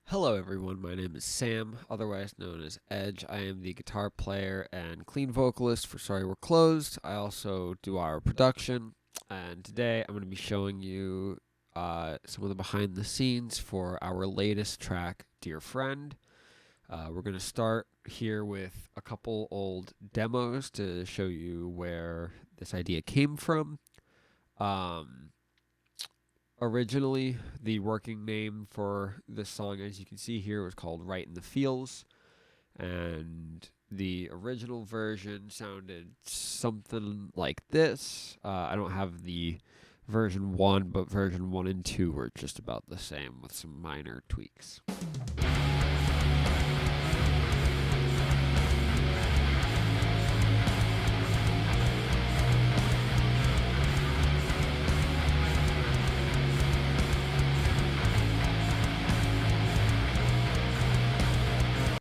Hello everyone, my name is Sam, otherwise known as Edge. I am the guitar player and clean vocalist for Sorry We're Closed. I also do our production, and today I'm going to be showing you some of the behind the scenes for our latest track, Dear Friend. We're going to start here with a couple old demos to show you where this idea came from. Um, Originally, the working name for this song, as you can see here, was called Right in the Feels, and the original version sounded something like this. I don't have the version 1, but version 1 and 2 were just about the same with some minor tweaks.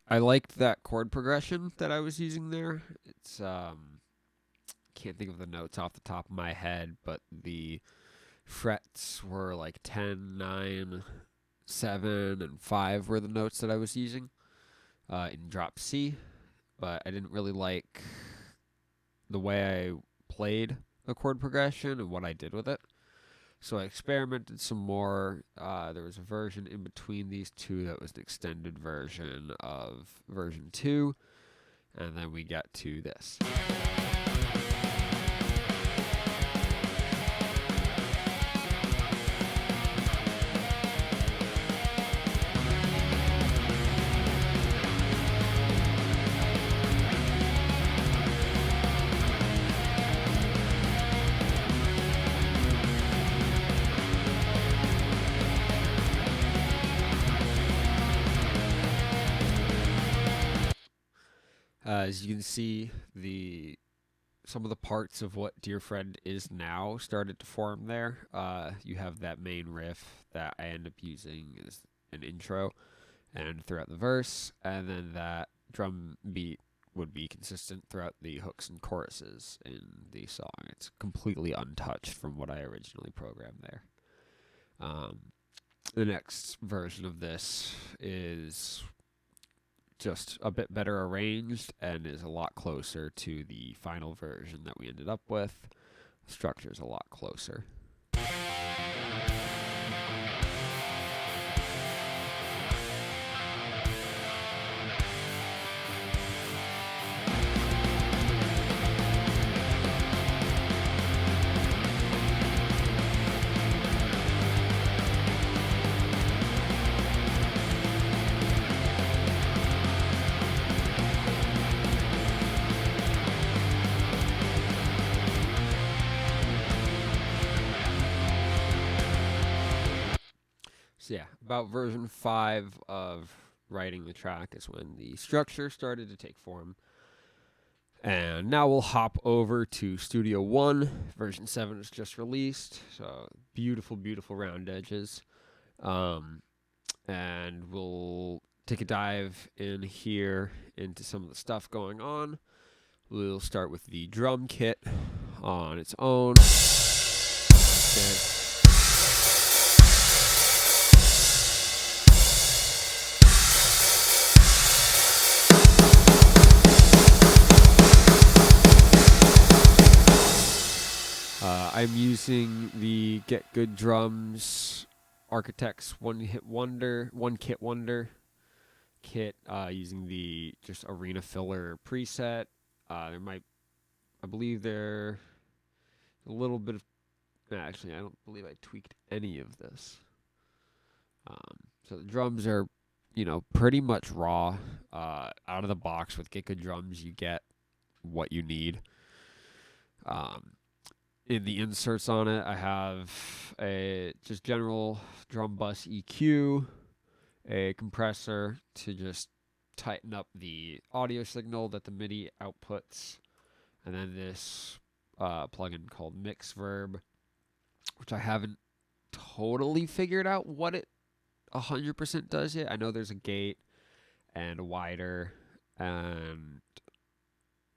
I liked that chord progression that I was using there. It's can't think of the notes off the top of my head, but the frets were like 10, 9, 7, and 5 were the notes that I was using in drop C, but I didn't really like the way I played the chord progression and what I did with it. So I experimented some more. There was a version in between these two that was an extended version of version 2, and then we got to this. As you can see, some of the parts of what Dear Friend is now started to form there. You have that main riff that I end up using as an intro and throughout the verse, and then that drum beat would be consistent throughout the hooks and choruses in the song. It's completely untouched from what I originally programmed there. The next version of this is just a bit better arranged and is a lot closer to the final version that we ended up with. The structure is a lot closer. So yeah, about version 5 of writing the track is when the structure started to take form. And now we'll hop over to Studio 1. Version 7 is just released. So beautiful, beautiful round edges. And we'll take a dive in here into some of the stuff going on. We'll start with the drum kit on its own. Okay. I'm using the Get Good Drums Architects One Kit Wonder kit, using the just arena filler preset. I believe there a little bit of. Actually, I don't believe I tweaked any of this. So the drums are, pretty much raw. Out of the box with Get Good Drums, you get what you need. In the inserts on it, I have a just general drum bus EQ, a compressor to just tighten up the audio signal that the MIDI outputs, and then this plugin called Mix Verb, which I haven't totally figured out what it 100% does yet. I know there's a gate and a wider, and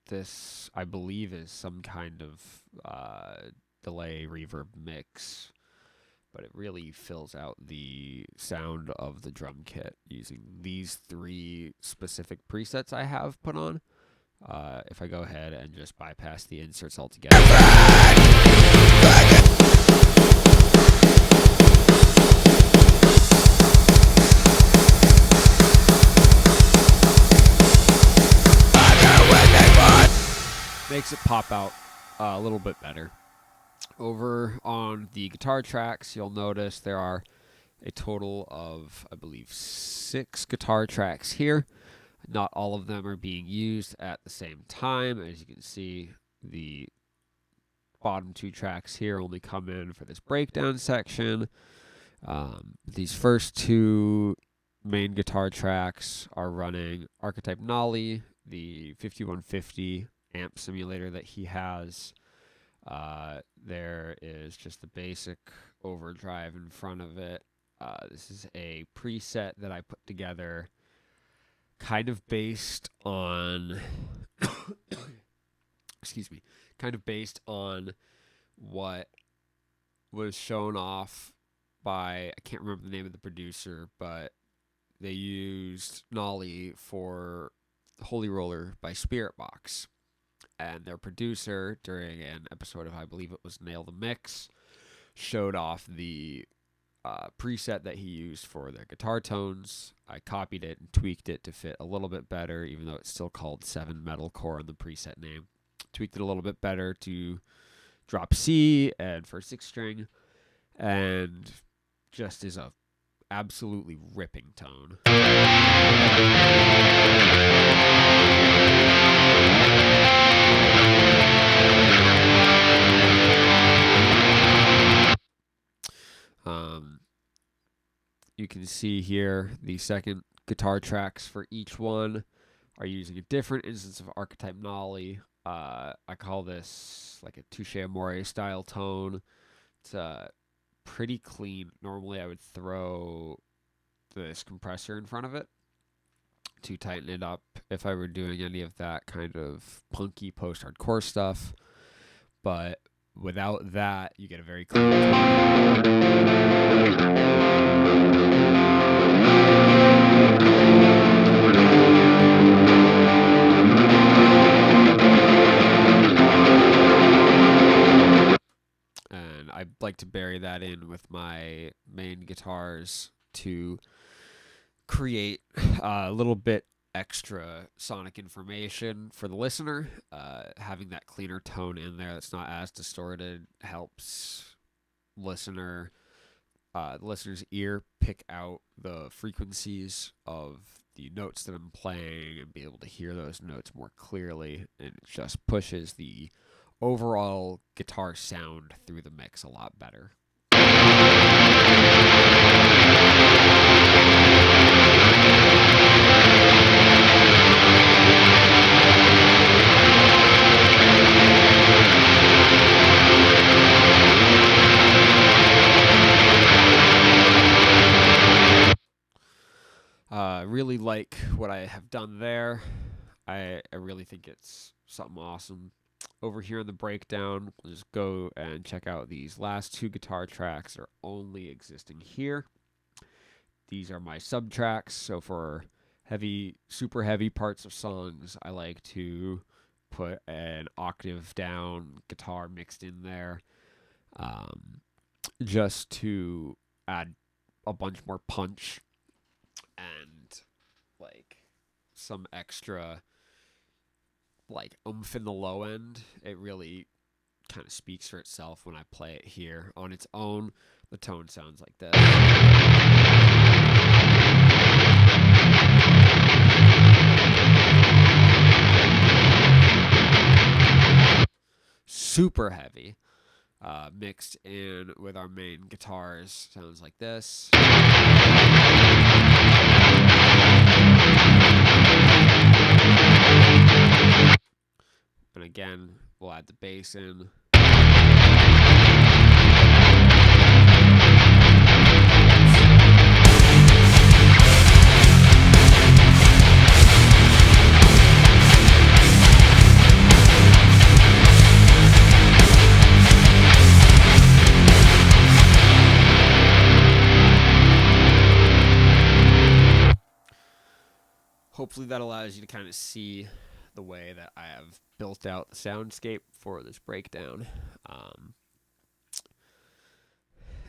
this, I believe, is some kind of delay reverb mix. but it really fills out the sound of the drum kit using these 3 specific presets I have put on. If I go ahead and just bypass the inserts altogether. Makes it pop out a little bit better. Over on the guitar tracks, you'll notice there are a total of, I believe, 6 guitar tracks here. Not all of them are being used at the same time. As you can see, the bottom 2 tracks here only come in for this breakdown section. These first 2 main guitar tracks are running Archetype Nolly, the 5150 amp simulator that he has. There is just the basic overdrive in front of it. This is a preset that I put together kind of based on kind of based on what was shown off by, I can't remember the name of the producer, but they used Nolly for Holy Roller by Spiritbox. And their producer, during an episode of, I believe it was Nail the Mix, showed off the preset that he used for the guitar tones. I copied it and tweaked it to fit a little bit better, even though it's still called 7 Metalcore in the preset name. Tweaked it a little bit better to drop C and for 6 string, and just is a absolutely ripping tone. You can see here the second guitar tracks for each one are using a different instance of Archetype Nolly. I call this like a Touche Amore style tone. It's pretty clean. Normally I would throw this compressor in front of it to tighten it up if I were doing any of that kind of punky post-hardcore stuff. But without that, you get a very clean and I like to bury that in with my main guitars to create a little bit extra sonic information for the listener. Having that cleaner tone in there that's not as distorted helps the listener's ear pick out the frequencies of the notes that I'm playing and be able to hear those notes more clearly, and it just pushes the overall guitar sound through the mix a lot better. Really like what I have done there. I really think it's something awesome. Over here in the breakdown, we'll just go and check out these last 2 guitar tracks that are only existing here. These are my sub tracks. So for heavy, super heavy parts of songs, I like to put an octave down guitar mixed in there, just to add a bunch more punch and like some extra like oomph in the low end. It really kind of speaks for itself when I play it here. On its own, the tone sounds like this. Super heavy. Mixed in with our main guitars, sounds like this. And again, we'll add the bass in. hopefully that allows you to kind of see the way that I have built out the soundscape for this breakdown.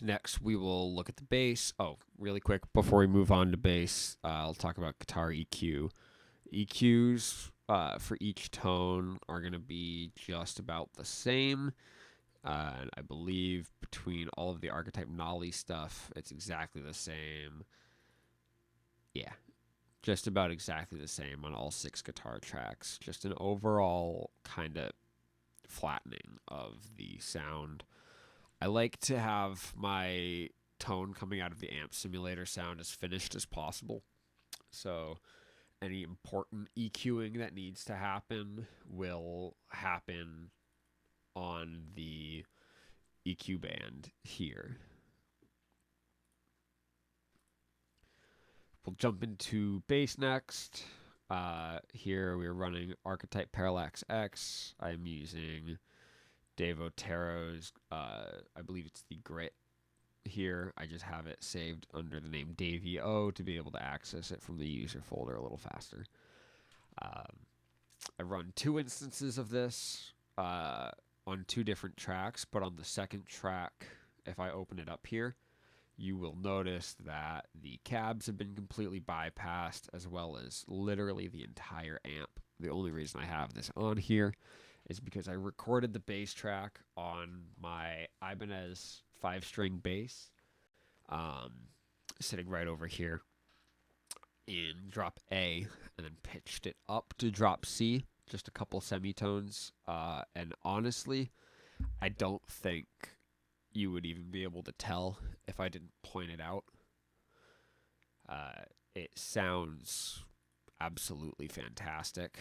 Next, we will look at the bass. Oh, really quick, before we move on to bass, I'll talk about guitar EQ. EQs for each tone are going to be just about the same. And I believe between all of the archetype Nolly stuff, it's exactly the same. Yeah, just about exactly the same on all 6 guitar tracks. Just an overall kind of flattening of the sound. I like to have my tone coming out of the amp simulator sound as finished as possible. So any important EQing that needs to happen will happen on the EQ band here. We'll jump into bass next. Here we're running Archetype Parallax X. I'm using Dave Otero's, I believe it's the Grit here. I just have it saved under the name Davey O to be able to access it from the user folder a little faster. I run 2 instances of this on 2 different tracks, but on the second track, if I open it up here, you will notice that the cabs have been completely bypassed, as well as literally the entire amp. The only reason I have this on here is because I recorded the bass track on my Ibanez 5-string bass, sitting right over here in drop A, and then pitched it up to drop C, just a couple semitones. And honestly, I don't think you would even be able to tell if I didn't point it out. It sounds absolutely fantastic.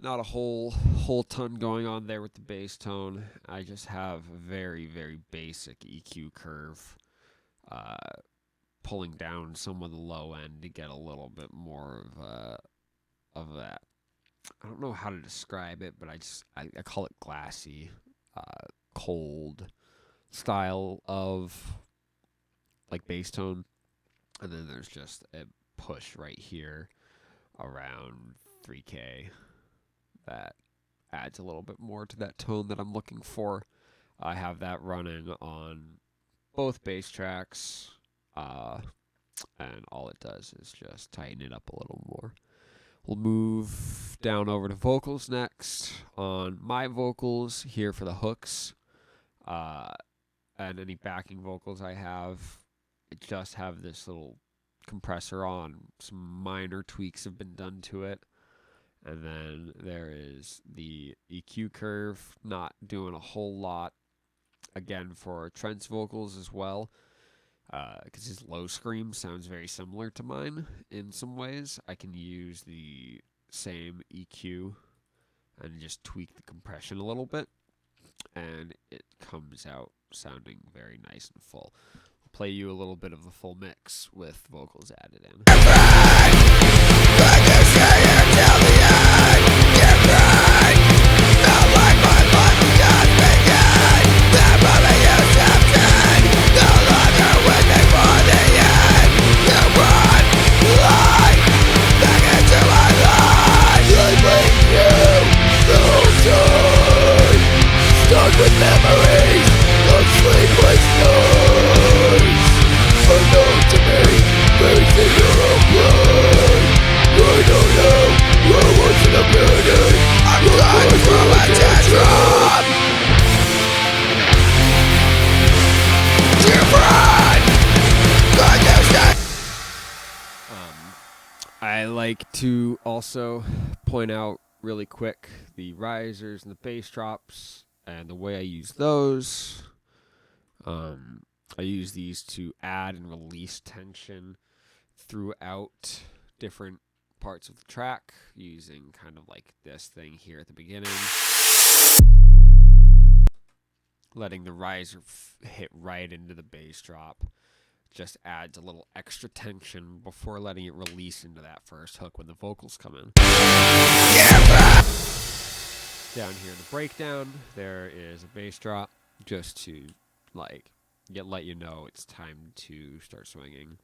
Not a whole ton going on there with the bass tone. I just have a very, very basic EQ curve, pulling down some of the low end to get a little bit more of that. I don't know how to describe it, but I call it glassy, cold style of like bass tone, and then there's just a push right here around 3K that adds a little bit more to that tone that I'm looking for. I have that running on both bass tracks, and all it does is just tighten it up a little more. We'll move down over to vocals next. On my vocals here for the hooks, and any backing vocals I have, I just have this little compressor on. Some minor tweaks have been done to it. And then there is the EQ curve, not doing a whole lot. Again, for Trent's vocals as well, because his low scream sounds very similar to mine in some ways. I can use the same EQ and just tweak the compression a little bit, and it comes out sounding very nice and full. I'll play you a little bit of the full mix with vocals added in. With memories of sleepless nights, unknown to me, facing your own blood. I don't know where I was in a minute. I'm dying from a tantrum. Dear friend, I like to also point out really quick the risers and the bass drops. And the way I use those, I use these to add and release tension throughout different parts of the track using kind of like this thing here at the beginning. Letting the riser hit right into the bass drop just adds a little extra tension before letting it release into that first hook when the vocals come in. Down here in the breakdown, there is a bass drop just to like let you know it's time to start swinging.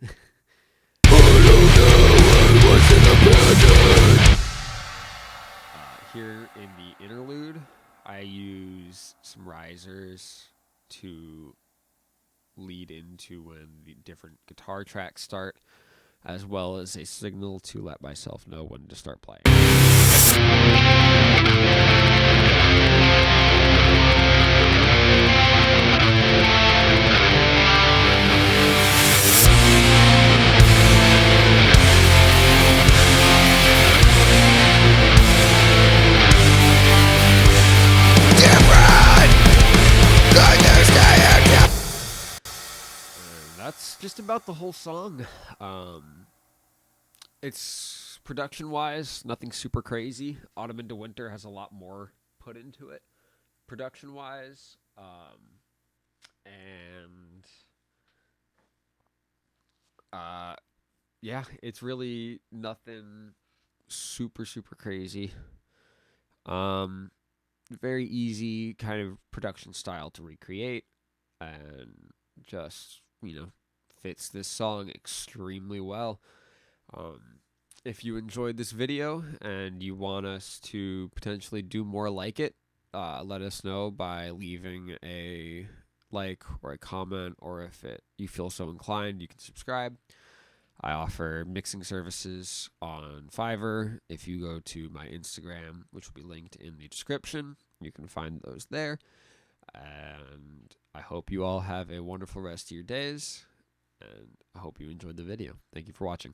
Here in the interlude, I use some risers to lead into when the different guitar tracks start, as well as a signal to let myself know when to start playing. That's just about the whole song. It's production-wise, nothing super crazy. Autumn into Winter has a lot more put into it, production-wise, and yeah, it's really nothing super crazy. Very easy kind of production style to recreate, and just fits this song extremely well. If you enjoyed this video and you want us to potentially do more like it, let us know by leaving a like or a comment, or if you feel so inclined, you can subscribe. I offer mixing services on Fiverr. If you go to my Instagram, which will be linked in the description, you can find those there. And I hope you all have a wonderful rest of your days, and I hope you enjoyed the video. Thank you for watching.